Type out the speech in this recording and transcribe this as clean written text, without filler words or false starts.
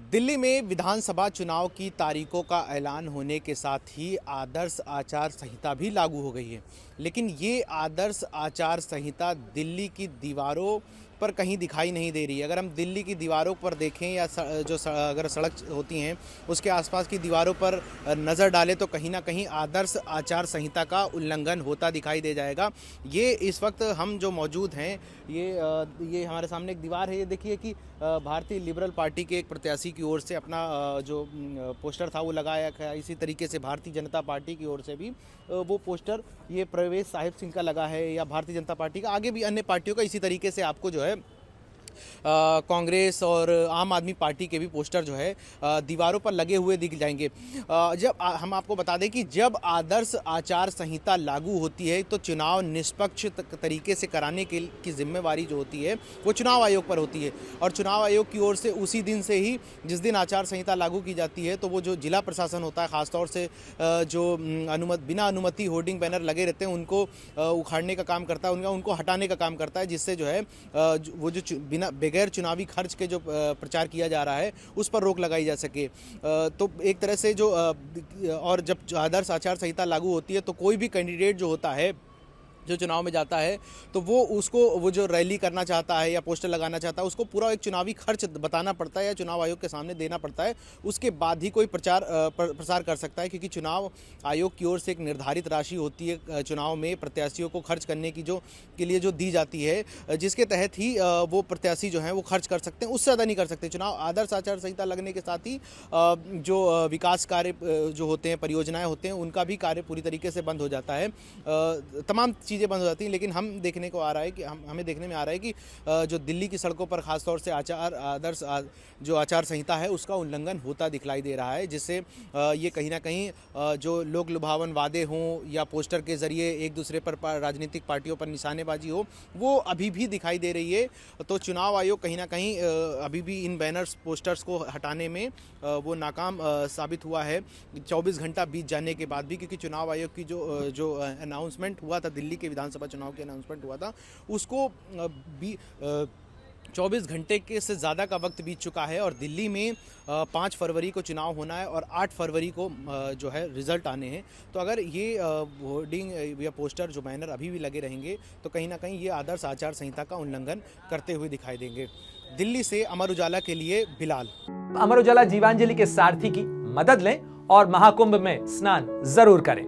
दिल्ली में विधानसभा चुनाव की तारीखों का ऐलान होने के साथ ही आदर्श आचार संहिता भी लागू हो गई है। लेकिन ये आदर्श आचार संहिता दिल्ली की दीवारों पर कहीं दिखाई नहीं दे रही है। अगर हम दिल्ली की दीवारों पर देखें या अगर सड़क होती हैं उसके आसपास की दीवारों पर नज़र डालें तो कहीं ना कहीं आदर्श आचार संहिता का उल्लंघन होता दिखाई दे जाएगा। ये इस वक्त हम जो मौजूद हैं ये हमारे सामने एक दीवार है। ये देखिए कि भारतीय लिबरल पार्टी के एक प्रत्याशी की ओर से अपना पोस्टर था वो लगाया गया। इसी तरीके से भारतीय जनता पार्टी की ओर से भी वो पोस्टर ये प्रवेश साहिब सिंह का लगा है, या भारतीय जनता पार्टी का, आगे भी अन्य पार्टियों का इसी तरीके से आपको जो है कांग्रेस और आम आदमी पार्टी के भी पोस्टर जो है दीवारों पर लगे हुए दिख जाएंगे। हम आपको बता दें कि जब आदर्श आचार संहिता लागू होती है तो चुनाव निष्पक्ष तरीके से कराने की जिम्मेवारी जो होती है वो चुनाव आयोग पर होती है। और चुनाव आयोग की ओर से उसी दिन से ही, जिस दिन आचार संहिता लागू की जाती है, तो वो जो जिला प्रशासन होता है, ख़ासतौर से जो बिना अनुमति होर्डिंग बैनर लगे रहते हैं उनको उखाड़ने का काम करता है, उनको हटाने का काम करता है, जिससे जो है वो जो बिना बगैर चुनावी खर्च के जो प्रचार किया जा रहा है उस पर रोक लगाई जा सके। तो एक तरह से और जब आदर्श आचार संहिता लागू होती है तो कोई भी कैंडिडेट जो होता है, जो चुनाव में जाता है, तो वो जो रैली करना चाहता है या पोस्टर लगाना चाहता है, उसको पूरा एक चुनावी खर्च बताना पड़ता है या चुनाव आयोग के सामने देना पड़ता है। उसके बाद ही कोई प्रसार कर सकता है, क्योंकि चुनाव आयोग की ओर से एक निर्धारित राशि होती है चुनाव में प्रत्याशियों को खर्च करने की के लिए जो दी जाती है, जिसके तहत ही वो प्रत्याशी जो हैं वो खर्च कर सकते हैं, उससे ज़्यादा नहीं कर सकते। चुनाव आदर्श आचार संहिता लगने के साथ ही जो विकास कार्य जो होते हैं, परियोजनाएं होते हैं, उनका भी कार्य पूरी तरीके से बंद हो जाता है। तमाम चीज़ें बंद हो जाती हैं। लेकिन हमें देखने में आ रहा है कि जो दिल्ली की सड़कों पर खासतौर से जो आचार संहिता है उसका उल्लंघन होता दिखलाई दे रहा है, जिससे ये कहीं ना कहीं जो लोक लुभावन वादे हों या पोस्टर के जरिए एक दूसरे पर राजनीतिक पार्टियों पर निशानेबाजी हो, वो अभी भी दिखाई दे रही है। तो चुनाव आयोग कहीं ना कहीं अभी भी इन बैनर्स पोस्टर्स को हटाने में वो नाकाम साबित हुआ है 24 घंटा बीत जाने के बाद भी, क्योंकि चुनाव आयोग की जो अनाउंसमेंट हुआ था, दिल्ली के विधानसभा चुनाव के अनाउंसमेंट हुआ था, उसको 24 घंटे के से ज़्यादा का वक्त बीत चुका है और दिल्ली में 5 फरवरी को चुनाव होना है और 8 फरवरी को जो है रिज़ल्ट आने हैं। तो अगर ये होर्डिंग या पोस्टर जो बैनर अभी भी लगे रहेंगे तो कहीं ना कहीं ये आदर्श आचार संहिता का उल्लंघन करते हुए दिखाई देंगे। दिल्ली से अमर उजाला के लिए बिलाल। अमर उजाला जीवांजलि के सारथी की मदद लें और महाकुंभ में स्नान जरूर करें।